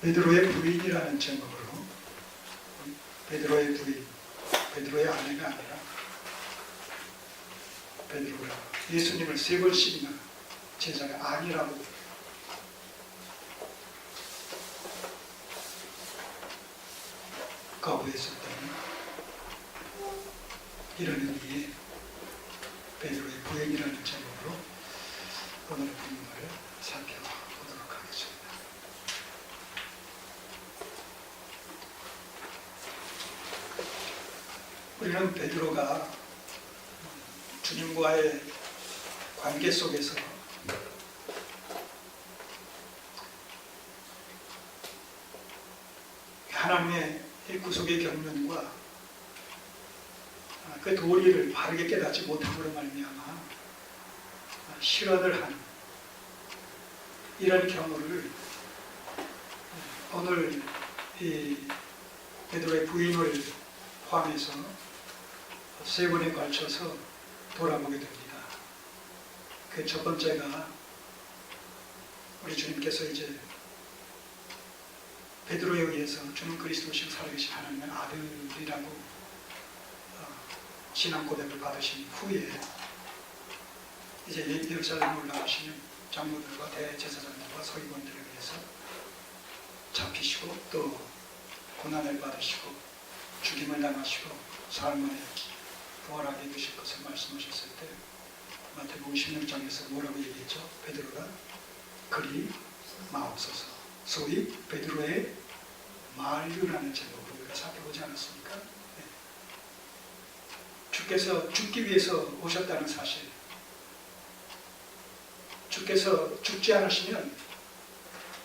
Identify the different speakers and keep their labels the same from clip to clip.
Speaker 1: 베드로의 부인이라는 제목으로, 베드로의 부인, 베드로의 아내가 아니라 베드로가 예수님을 3번씩이나 제자가 아니라고 거부했었다는 이런 의미의 베드로의 부인이라는 제목으로 오늘의 본문을 살펴보도록 하겠습니다. 우리는 베드로가 주님과의 관계 속에서 하나님의 구속의 경륜과 그 도리를 바르게 깨닫지 못함으로 말미암아 실언을 한 이런 경우를 오늘 이 베드로의 부인을 포함해서 3번에 걸쳐서 돌아보게 됩니다. 그 첫 번째가 우리 주님께서 이제 베드로에 의해서 주는 그리스도신 살아계신 하나님의 아들이라고 신앙 고백을 받으신 후에 이제 예루살렘에 올라가시면 장로들과 대제사장들과 서기관들에 의해서 잡히시고 또 고난을 받으시고 죽임을 당하시고 사흘 만에 부활하게 되실 것을 말씀하셨을 때 마태복음 16장에서 뭐라고 얘기했죠? 베드로가 그리 마옵소서, 소위 베드로의 만류라는 제목으로 우리가 살펴보지 않았습니까? 네. 주께서 죽기 위해서 오셨다는 사실, 주께서 죽지 않으시면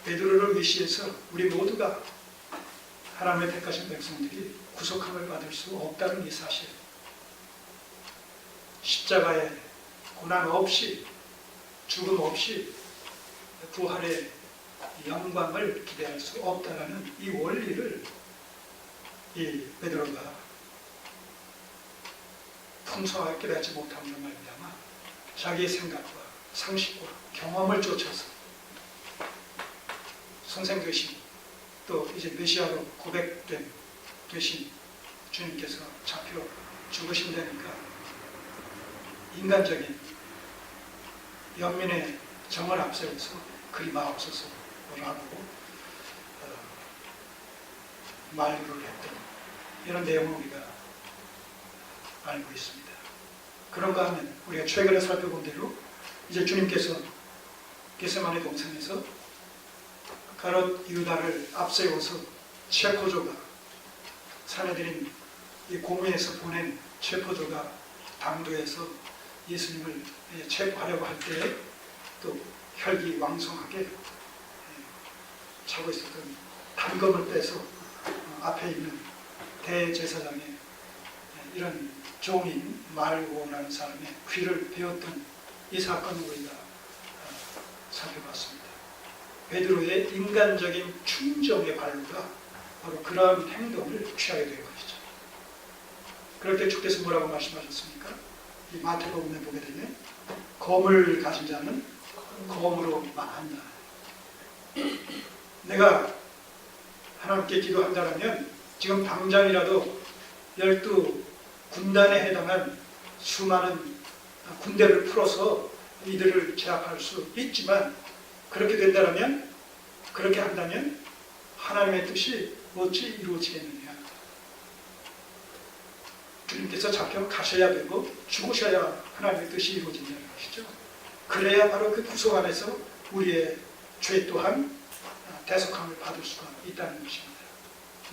Speaker 1: 베드로를 위시해서 우리 모두가 하나님의 택하신 백성들이 구속함을 받을 수 없다는 이 사실, 십자가에 고난 없이 죽음 없이 부활의 영광을 기대할 수 없다라는 이 원리를 이 베드로가 풍성하게 깨닫지 못함으로 말미암아 자기의 생각과 상식과 경험을 쫓아서 선생 되신 또 이제 메시아로 고백된 되신 주님께서 잡혀 죽으신다니까 인간적인 연민의 정을 앞세워서 그리 마옵소서라고 말을 했던 이런 내용을 우리가 알고 있습니다. 그런가 하면 우리가 최근에 살펴본 대로 이제 주님께서 겟세마네 동산에서 가롯 유다를 앞세워서 체포조가 사내들인 이 고문에서 보낸 체포조가 당도에서 예수님을 체포하려고 할 때 또 혈기왕성하게 차고 있었던 단검을 빼서 앞에 있는 대제사장의 이런 종인 말고라는 사람의 귀를 베었던 이 사건을 우리가 살펴봤습니다. 베드로의 인간적인 충정의 발로가 바로 그러한 행동을 취하게 된 것이죠. 그럴 때 주께서 뭐라고 말씀하셨습니까? 이 마태복음에 보게 되면 검을 가진 자는 검으로 망한다. 내가 하나님께 기도한다면 지금 당장이라도 12군단에 해당한 수많은 군대를 풀어서 이들을 제압할 수 있지만 그렇게 된다면, 그렇게 한다면 하나님의 뜻이 어찌 이루어지겠느냐. 주님께서 잡혀 가셔야 되고 죽으셔야 하나님의 뜻이 이루어진다는 것이죠. 그래야 바로 그 구속 안에서 우리의 죄 또한 대속함을 받을 수가 있다는 것입니다.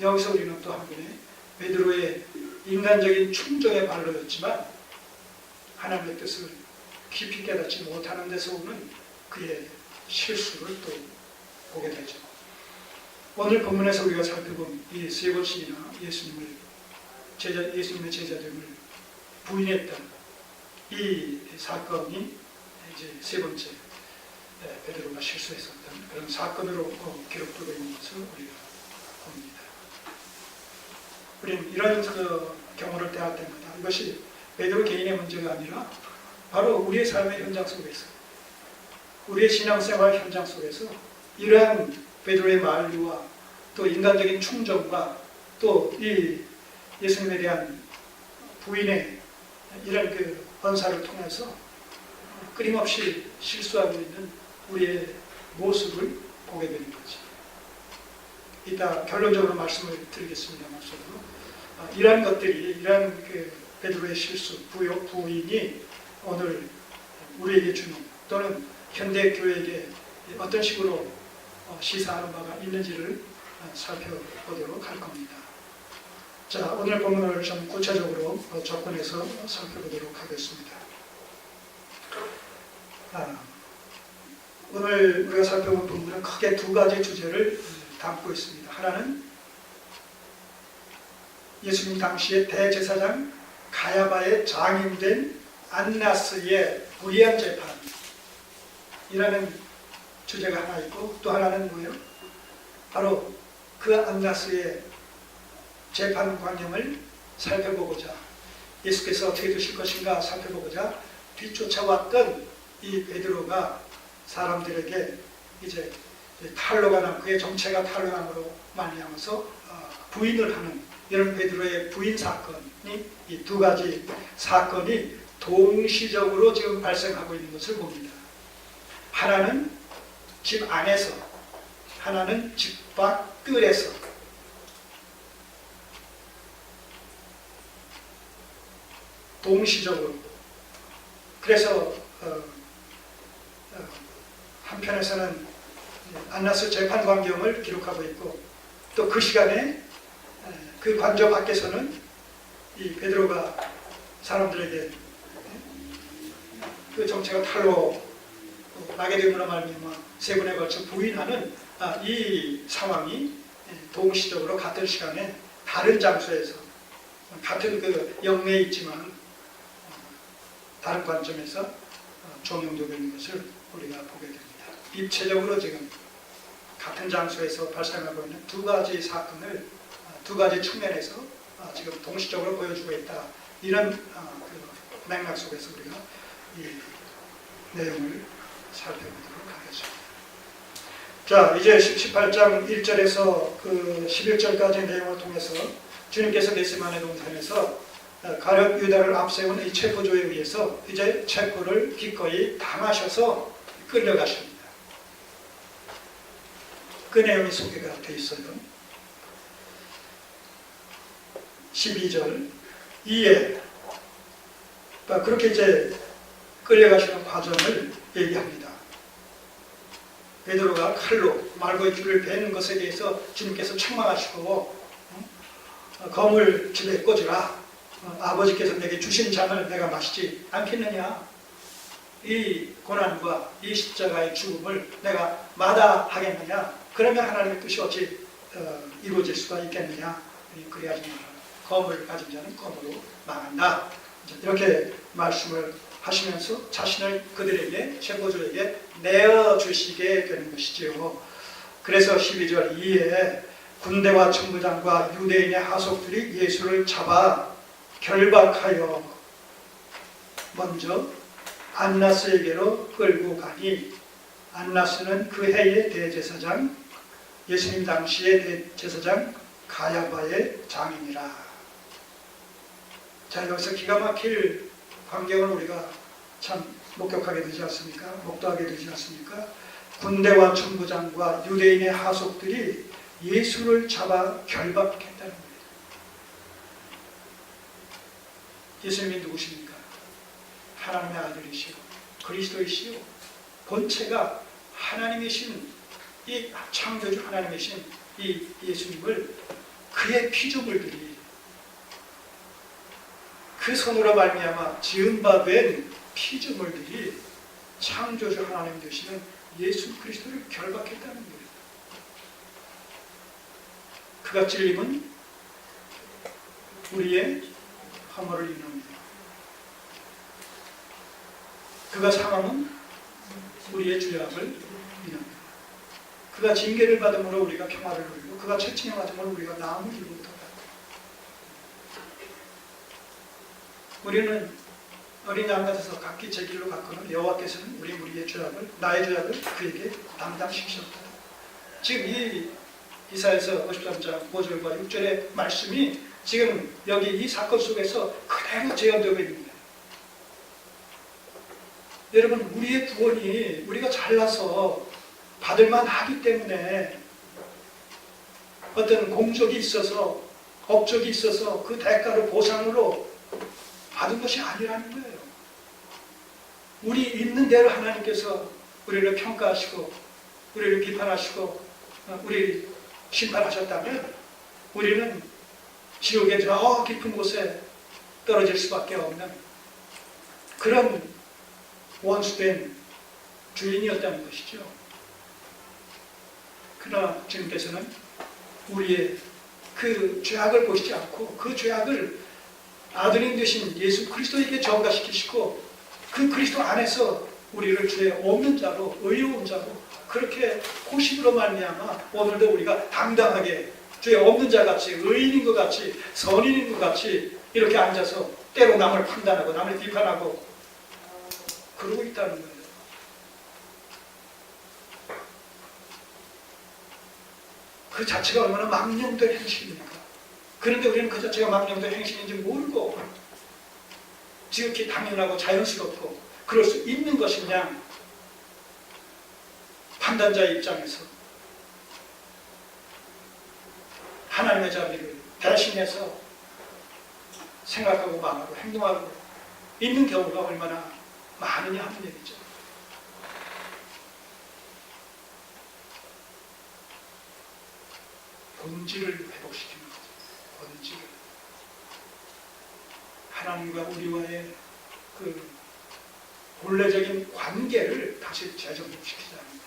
Speaker 1: 여기서 우리는 또 한 번에 베드로의 인간적인 충정의 발로였지만 하나님의 뜻을 깊이 깨닫지 못하는 데서 오는 그의 실수를 또 보게 되죠. 오늘 본문에서 우리가 살펴본 이 3번씩이나 예수님의 제자됨을 부인했던 이 사건이 이제 3번째 베드로가 실수했었던 그런 사건으로 기록되어 있는 것을 우리가 봅니다. 우리는 이런 경우를 대할 때마다 이것이 베드로 개인의 문제가 아니라 바로 우리의 삶의 현장 속에서, 우리의 신앙생활 현장 속에서 이러한 베드로의 만류와 또 인간적인 충정과 또 이 예수님에 대한 부인의 이런 그 언사를 통해서 끊임없이 실수하고 있는 우리의 모습을 보게 되는 거죠. 이따 결론적으로 말씀을 드리겠습니다만서도 이러한 것들이, 이러한 그 베드로의 실수, 부인이 오늘 우리에게 주는 또는 현대 교회에게 어떤 식으로 시사하는 바가 있는지를 살펴보도록 할 겁니다. 자, 오늘 본문을 좀 구체적으로 접근해서 살펴보도록 하겠습니다. 오늘 우리가 살펴본 본문은 크게 두 가지 주제를 담고 있습니다. 하나는 예수님 당시의 대제사장 가야바의 장임된 안나스의 불의한 재판이라는 주제가 하나 있고, 또 하나는 뭐예요? 바로 그 안나스의 재판 광경을 살펴보고자, 예수께서 어떻게 되실 것인가 살펴보고자 뒤쫓아왔던 이 베드로가 사람들에게 이제 탄로가 난, 그의 정체가 탄로남으로 말미암아서 부인을 하는 이런 베드로의 부인 사건이, 이 두 가지 사건이 동시적으로 지금 발생하고 있는 것을 봅니다. 하나는 집 안에서, 하나는 집 밖 뜰에서. 동시적으로. 그래서 한편에서는 안나스 재판 광경을 기록하고 있고, 또 그 시간에 그 관저 밖에서는 이 베드로가 사람들에게 그 정체가 탈로 나게 됨으로 말미암아 세 번에 걸쳐 부인하는 이 상황이 동시적으로 같은 시간에 다른 장소에서 같은 그 영내에 있지만 다른 관점에서 적용되고 있는 것을 우리가 보게 됩니다. 입체적으로 지금 같은 장소에서 발생하고 있는 두 가지 사건을 두 가지 측면에서 지금 동시적으로 보여주고 있다. 이런 그 맥락 속에서 우리가 이 내용을 살펴보도록 하겠습니다. 자, 이제 18장 1절에서 그 11절까지의 내용을 통해서 주님께서 겟세마네 동산에서 가룟 유다를 앞세운 이 체포조에 의해서 이제 체포를 기꺼이 당하셔서 끌려가십니다. 그 내용이 소개가 되어 있어요. 12절 이에 그렇게 이제 끌려가시는 과정을 얘기합니다. 베드로가 칼로 말고의 줄을 베는 것에 대해서 주님께서 책망하시고 검을 집에 꽂으라. 아버지께서 내게 주신 잔을 내가 마시지 않겠느냐. 이 고난과 이 십자가의 죽음을 내가 마다하겠느냐. 그러면 하나님의 뜻이 어찌 이루어질 수가 있겠느냐. 그래야지 마라. 검을 가진 자는 검으로 망한다. 이렇게 말씀을 하시면서 자신을 그들에게, 체포조에게 내어주시게 되는 것이지요. 그래서 12절 이에 군대와 천부장과 유대인의 하속들이 예수를 잡아 결박하여 먼저 안나스에게로 끌고 가니, 안나스는 그 해의 대제사장, 예수님 당시의 대제사장 가야바의 장인이라. 자, 여기서 기가 막힐 광경을 우리가 참 목격하게 되지 않습니까? 목도하게 되지 않습니까? 군대와 천부장과 유대인의 하속들이 예수를 잡아 결박했다는 거예요. 예수님이 누구십니까? 하나님의 아들이시오, 그리스도이시오, 본체가 하나님이신, 이 창조주 하나님이신 이 예수님을 그의 피조물들이, 그 손으로 말미암아 지은 바 된 피조물들이 창조주 하나님 되시는 예수 그리스도를 결박했다는 거예요. 그가 찔림은 우리의 허물을 인합니다. 그가 상함은 우리의 죄악을 인합니다. 그가 징계를 받음으로 우리가 평화를 누리고, 그가 채찍에 맞음으로 우리가 나음을 이루었다. 우리는 어린 양 같아서 각기 제 길로 갔거늘 여호와께서는 우리의 죄악을, 나의 죄악을 그에게 담당시키셨다. 지금 이 이사야서 53장 5절과 6절의 말씀이 지금 여기 이 사건 속에서 그대로 재현되고 있는 거예요. 여러분, 우리의 구원이 우리가 잘나서 받을만 하기 때문에 어떤 공적이 있어서 업적이 있어서 그 대가로 보상으로 받은 것이 아니라는 거예요. 우리 있는 대로 하나님께서 우리를 평가하시고 우리를 비판하시고 우리를 심판하셨다면 우리는 지옥의 저 깊은 곳에 떨어질 수밖에 없는 그런 원수된 주인이었다는 것이죠. 그러나 주님께서는 우리의 그 죄악을 보시지 않고 그 죄악을 아드님 되신 예수 그리스도에게 전가시키시고 그 그리스도 안에서 우리를 죄 없는 자로 의로운 자로 그렇게 보심으로 말미암아 오늘도 우리가 당당하게 죄 없는 자 같이 의인인 것 같이 선인인 것 같이 이렇게 앉아서 때로 남을 판단하고 남을 비판하고 그러고 있다는 거예요. 그 자체가 얼마나 망령된 행실입니까? 그런데 우리는 그 자체가 망령된 행실인지 모르고 지극히 당연하고 자연스럽고 그럴 수 있는 것이냐, 판단자의 입장에서 하나님의 자비를 대신해서 생각하고 말하고 행동하고 있는 경우가 얼마나 많으냐 하는 얘기죠. 본질을 회복시키는 거죠. 본질을. 하나님과 우리와의 그 본래적인 관계를 다시 재정립시키자는 거예요.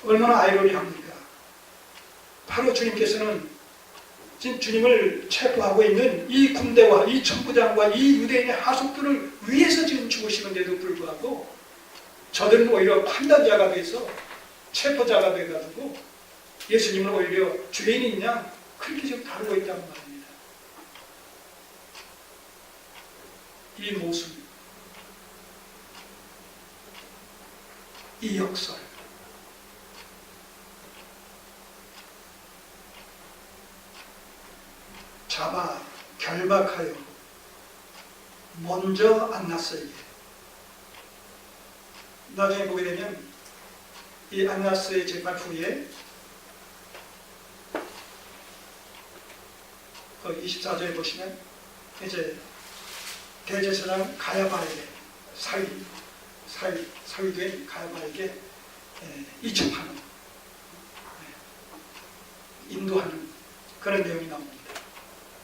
Speaker 1: 얼마나 아이러니합니까? 바로 주님께서는 지금 주님을 체포하고 있는 이 군대와 이 천부장과 이 유대인의 하속들을 위해서 지금 죽으시는데도 불구하고 저들은 오히려 판단자가 돼서 체포자가 돼가지고 예수님을 오히려 죄인이냐 그렇게 지금 다루고 있다는 말입니다. 이 모습, 이 역설, 잡아 결박하여 먼저 안나스에게, 나중에 보게 되면 이 안나스의 재판 후에 그 24절에 보시면 이제 대제사장 가야바에게 사위된 가야바에게 이첩하는, 인도하는 그런 내용이 나옵니다.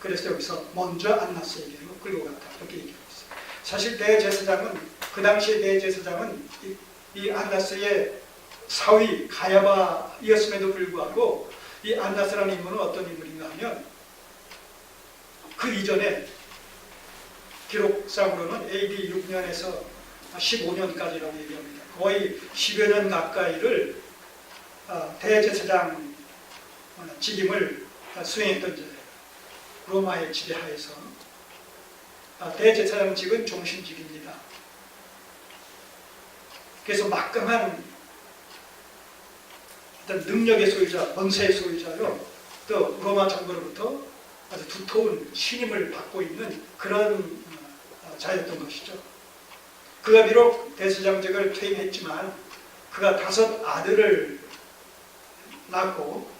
Speaker 1: 그래서 여기서 먼저 안나스에게로 끌고 갔다 이렇게 얘기하고 있어요. 사실 대제사장은 그 당시의 대제사장은 이 안나스의 사위 가야바이었음에도 불구하고 이 안나스라는 인물은 어떤 인물인가 하면 그 이전에 기록상으로는 AD 6년에서 15년까지라고 얘기합니다. 거의 10여 년 가까이를 대제사장 직임을 수행했던 자예요. 로마의 지배하에서. 대제사장직은 종신직입니다. 그래서 막강한 어떤 능력의 소유자, 권세의 소유자로 또 로마 정부로부터 아주 두터운 신임을 받고 있는 그런 자였던 것이죠. 그가 비록 대제사장직을 퇴임했지만 그가 5 아들을 낳고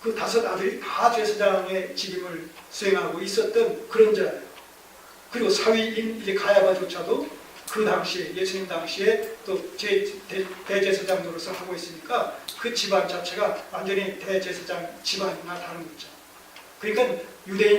Speaker 1: 그 5 아들이 다 제사장의 직임을 수행하고 있었던 그런 자예요. 그리고 사위인 이제 가야바조차도 그 당시에 예수님 당시에 또 대제사장 노릇을 하고 있으니까 그 집안 자체가 완전히 대제사장 집안이나 다른 거죠. 그러니까 유대인